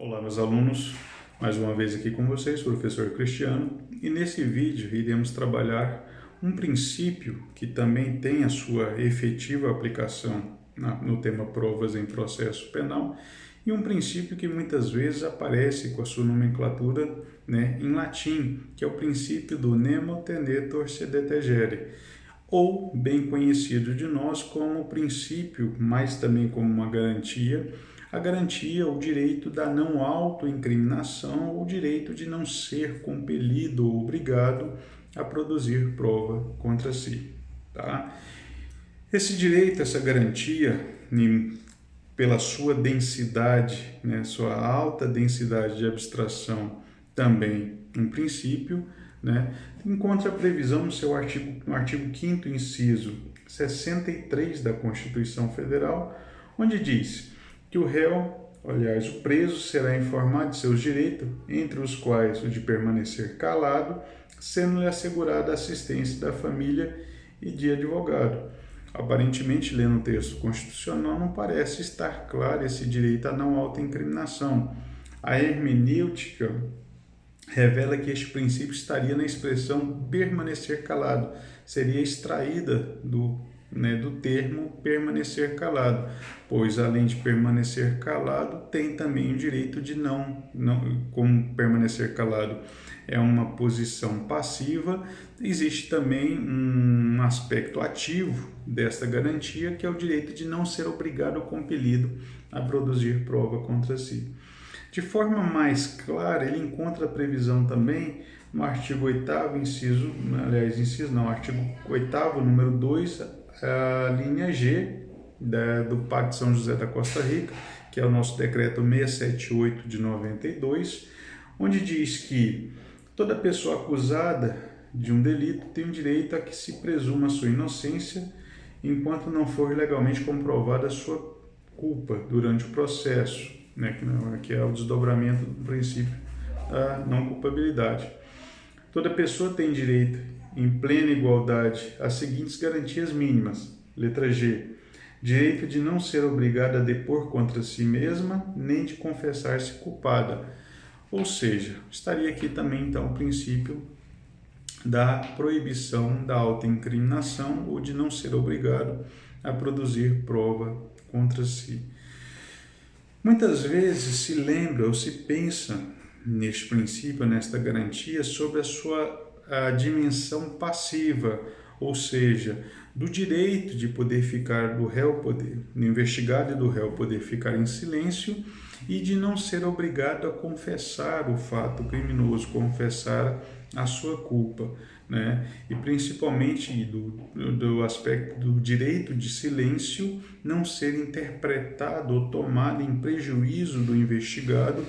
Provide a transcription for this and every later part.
Olá, meus alunos, mais uma vez aqui com vocês, professor Cristiano, e nesse vídeo iremos trabalhar um princípio que também tem a sua efetiva aplicação no tema provas em processo penal, e um princípio que muitas vezes aparece com a sua nomenclatura em latim, que é o princípio do nemo tendetur sed tegere, ou bem conhecido de nós como princípio, mas também como uma garantia, a garantia, o direito da não autoincriminação, ou o direito de não ser compelido ou obrigado a produzir prova contra si. Tá? Esse direito, essa garantia, pela sua densidade, sua alta densidade de abstração, também um princípio, encontra a previsão no artigo 5º, inciso 63 da Constituição Federal, onde diz que o réu, aliás, o preso, será informado de seus direitos, entre os quais o de permanecer calado, sendo-lhe assegurada a assistência da família e de advogado. Aparentemente, lendo o texto constitucional, não parece estar claro esse direito à não autoincriminação. A hermenêutica revela que este princípio estaria na expressão permanecer calado, seria extraída do termo permanecer calado, pois além de permanecer calado, tem também o direito de como permanecer calado é uma posição passiva, existe também um aspecto ativo desta garantia, que é o direito de não ser obrigado ou compelido a produzir prova contra si. De forma mais clara, ele encontra a previsão também no artigo 8º, artigo 8º, número 2, a linha G do Pacto de São José da Costa Rica, que é o nosso decreto 678 de 92, onde diz que toda pessoa acusada de um delito tem o direito a que se presuma a sua inocência enquanto não for legalmente comprovada a sua culpa durante o processo, que é o desdobramento do princípio da não culpabilidade. Toda pessoa tem direito, em plena igualdade, às seguintes garantias mínimas. Letra G. Direito de não ser obrigada a depor contra si mesma, nem de confessar-se culpada. Ou seja, estaria aqui também, então, o princípio da proibição da autoincriminação ou de não ser obrigado a produzir prova contra si. Muitas vezes se lembra ou se pensa neste princípio, nesta garantia, sobre a dimensão passiva, ou seja, do direito de poder ficar do investigado e do réu poder ficar em silêncio e de não ser obrigado a confessar o fato criminoso, confessar a sua culpa, E principalmente do aspecto do direito de silêncio não ser interpretado ou tomado em prejuízo do investigado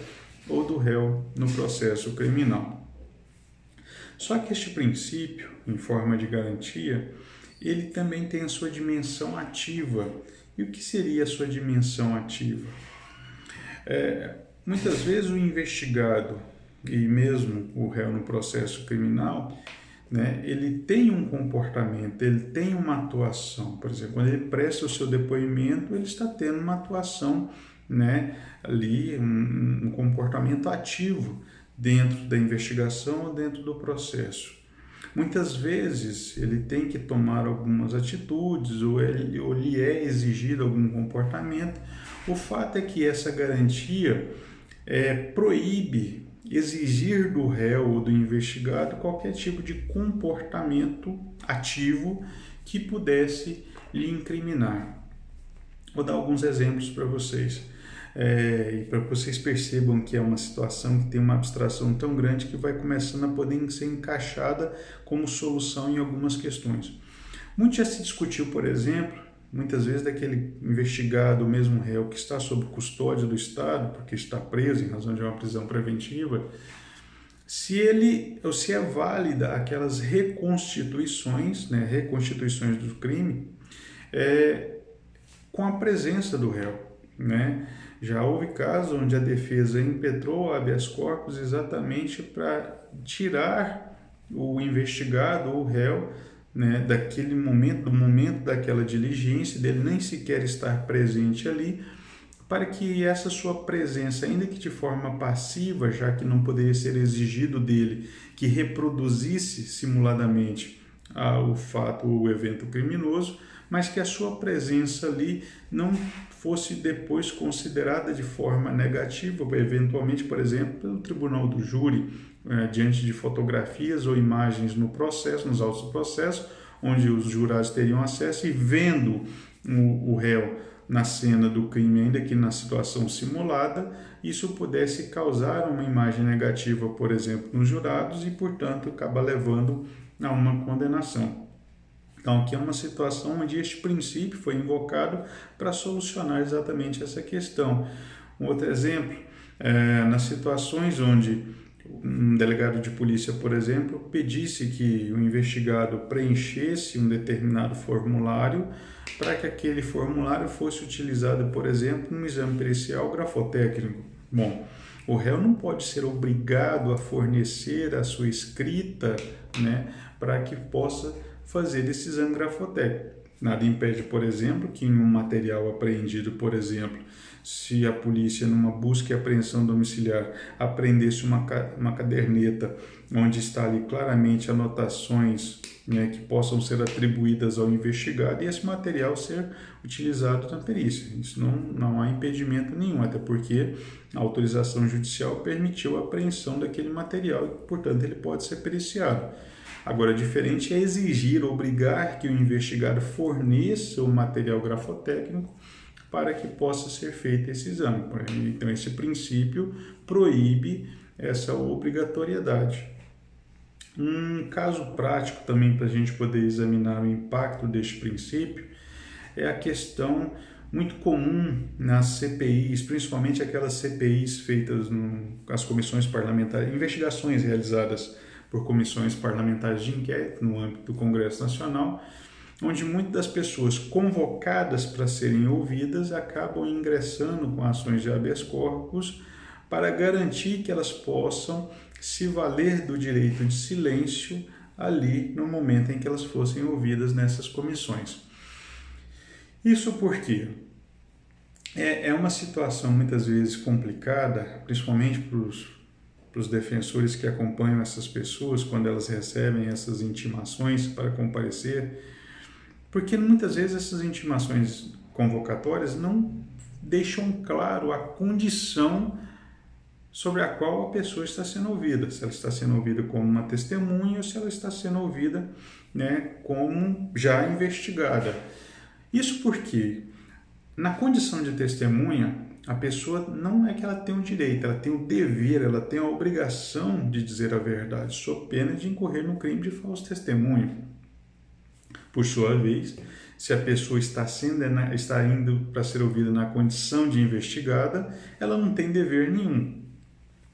ou do réu no processo criminal. Só que este princípio, em forma de garantia, ele também tem a sua dimensão ativa. E o que seria a sua dimensão ativa? Muitas vezes o investigado e mesmo o réu no processo criminal, ele tem um comportamento, ele tem uma atuação. Por exemplo, quando ele presta o seu depoimento, ele está tendo uma atuação, ali, um comportamento ativo dentro da investigação ou dentro do processo. Muitas vezes ele tem que tomar algumas atitudes ou lhe é exigido algum comportamento. O fato é que essa garantia proíbe exigir do réu ou do investigado qualquer tipo de comportamento ativo que pudesse lhe incriminar. Vou dar alguns exemplos para vocês. E para que vocês percebam que é uma situação que tem uma abstração tão grande que vai começando a poder ser encaixada como solução em algumas questões. Muito já se discutiu, por exemplo, muitas vezes daquele investigado, o mesmo réu que está sob custódia do Estado, porque está preso em razão de uma prisão preventiva, se é válida aquelas reconstituições do crime, com a presença do réu, Já houve casos onde a defesa impetrou habeas corpus exatamente para tirar o investigado ou o réu do momento daquela diligência, dele nem sequer estar presente ali, para que essa sua presença, ainda que de forma passiva, já que não poderia ser exigido dele que reproduzisse simuladamente o fato ou o evento criminoso, mas que a sua presença ali não fosse depois considerada de forma negativa, eventualmente, por exemplo, pelo tribunal do júri, diante de fotografias ou imagens no processo, nos autos do processo, onde os jurados teriam acesso e vendo o réu na cena do crime, ainda que na situação simulada, isso pudesse causar uma imagem negativa, por exemplo, nos jurados e, portanto, acaba levando a uma condenação. Então, aqui é uma situação onde este princípio foi invocado para solucionar exatamente essa questão. Um outro exemplo, nas situações onde um delegado de polícia, por exemplo, pedisse que o investigado preenchesse um determinado formulário para que aquele formulário fosse utilizado, por exemplo, no exame pericial grafotécnico. Bom, o réu não pode ser obrigado a fornecer a sua escrita, né, para que possa fazer esse exame grafotécnico. Nada impede, por exemplo, que em um material apreendido, por exemplo, se a polícia, numa busca e apreensão domiciliar, apreendesse uma caderneta onde está ali claramente anotações, né, que possam ser atribuídas ao investigado e esse material ser utilizado na perícia. Isso não há impedimento nenhum, até porque a autorização judicial permitiu a apreensão daquele material e, portanto, ele pode ser periciado. Agora, diferente é exigir, obrigar que o investigado forneça o material grafotécnico para que possa ser feito esse exame. Então, esse princípio proíbe essa obrigatoriedade. Um caso prático também para a gente poder examinar o impacto deste princípio é a questão muito comum nas CPIs, principalmente aquelas CPIs feitas nas comissões parlamentares, investigações realizadas por comissões parlamentares de inquérito no âmbito do Congresso Nacional, onde muitas das pessoas convocadas para serem ouvidas acabam ingressando com ações de habeas corpus para garantir que elas possam se valer do direito de silêncio ali no momento em que elas fossem ouvidas nessas comissões. Isso porque é uma situação muitas vezes complicada, principalmente para os defensores que acompanham essas pessoas quando elas recebem essas intimações para comparecer, porque muitas vezes essas intimações convocatórias não deixam claro a condição sobre a qual a pessoa está sendo ouvida, se ela está sendo ouvida como uma testemunha ou se ela está sendo ouvida, né, como já investigada. Isso porque, na condição de testemunha, a pessoa não é que ela tem o direito, ela tem o dever, ela tem a obrigação de dizer a verdade, sob pena de incorrer no crime de falso testemunho. Por sua vez, se a pessoa está indo para ser ouvida na condição de investigada, ela não tem dever nenhum.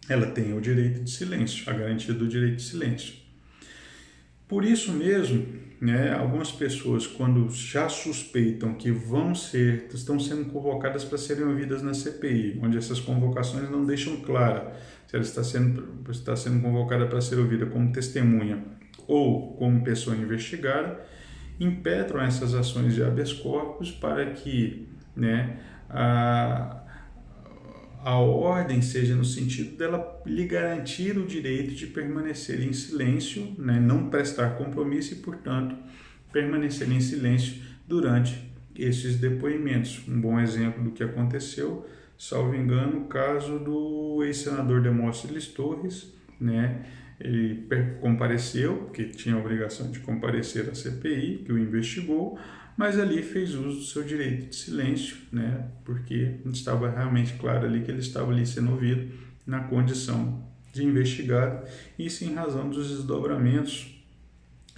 Ela tem o direito de silêncio, a garantia do direito de silêncio. Por isso mesmo, né, algumas pessoas, quando já suspeitam que estão sendo convocadas para serem ouvidas na CPI, onde essas convocações não deixam clara se ela está sendo convocada para ser ouvida como testemunha ou como pessoa investigada, impetram essas ações de habeas corpus para que, né, a ordem seja no sentido dela lhe garantir o direito de permanecer em silêncio, né, não prestar compromisso e, portanto, permanecer em silêncio durante esses depoimentos. Um bom exemplo do que aconteceu, salvo engano, o caso do ex-senador Demóstenes Torres, né? Ele compareceu, porque tinha a obrigação de comparecer à CPI, que o investigou, mas ali fez uso do seu direito de silêncio, né? Porque estava realmente claro ali que ele estava ali sendo ouvido na condição de investigado, isso em razão dos desdobramentos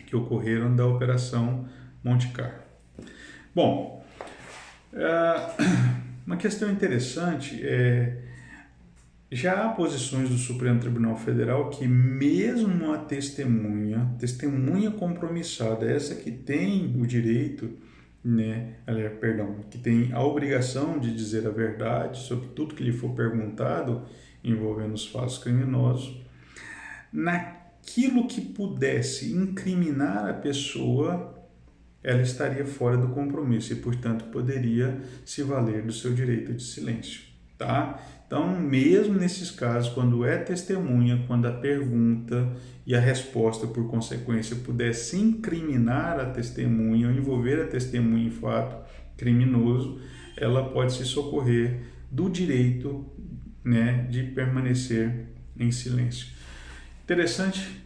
que ocorreram da Operação Monte Carlo. Bom, uma questão interessante já há posições do Supremo Tribunal Federal que mesmo a testemunha compromissada, essa que tem o direito, né, que tem a obrigação de dizer a verdade sobre tudo que lhe for perguntado envolvendo os fatos criminosos, naquilo que pudesse incriminar a pessoa, ela estaria fora do compromisso e, portanto, poderia se valer do seu direito de silêncio, tá? Então, mesmo nesses casos, quando é testemunha, quando a pergunta e a resposta, por consequência, puder se incriminar a testemunha ou envolver a testemunha em fato criminoso, ela pode se socorrer do direito, né, de permanecer em silêncio. Interessante,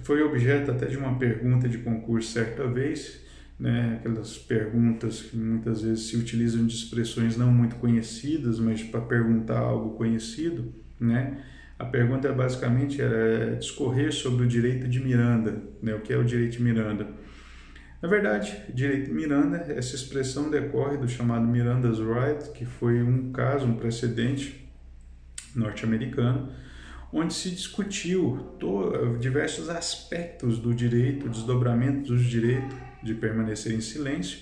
foi objeto até de uma pergunta de concurso certa vez, né, aquelas perguntas que muitas vezes se utilizam de expressões não muito conhecidas, mas para perguntar algo conhecido, né? A pergunta basicamente era discorrer sobre o direito de Miranda, né? O que é o direito de Miranda? Na verdade, direito de Miranda, essa expressão decorre do chamado Miranda's Right, que foi um caso, um precedente norte-americano, onde se discutiu diversos aspectos do direito, desdobramentos do direito de permanecer em silêncio,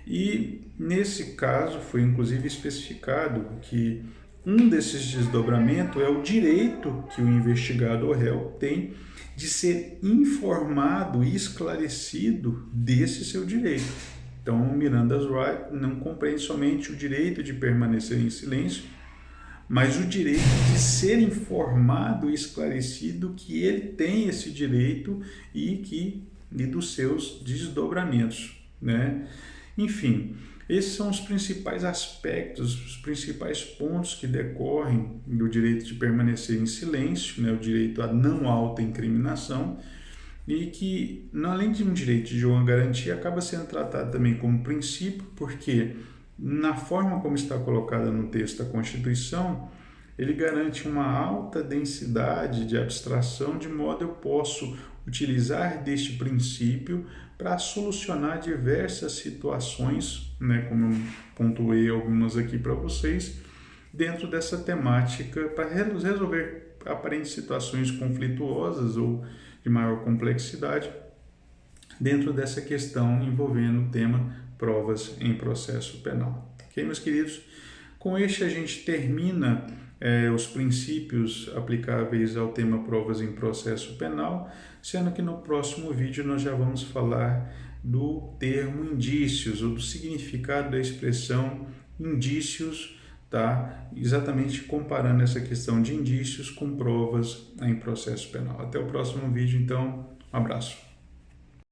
e nesse caso foi inclusive especificado que um desses desdobramentos é o direito que o investigado ou réu tem de ser informado e esclarecido desse seu direito. Então, Miranda's Right não compreende somente o direito de permanecer em silêncio, mas o direito de ser informado e esclarecido que ele tem esse direito e dos seus desdobramentos, né? Enfim, esses são os principais aspectos, os principais pontos que decorrem do direito de permanecer em silêncio, né? O direito à não autoincriminação, e que, além de um direito de uma garantia, acaba sendo tratado também como princípio, porque na forma como está colocada no texto da Constituição, ele garante uma alta densidade de abstração, de modo eu posso utilizar deste princípio para solucionar diversas situações, né, como eu pontuei algumas aqui para vocês, dentro dessa temática, para resolver aparentes situações conflituosas ou de maior complexidade, dentro dessa questão envolvendo o tema provas em processo penal. Ok, meus queridos? Com este a gente termina os princípios aplicáveis ao tema provas em processo penal, sendo que no próximo vídeo nós já vamos falar do termo indícios, ou do significado da expressão indícios, tá? Exatamente comparando essa questão de indícios com provas em processo penal. Até o próximo vídeo, então, um abraço.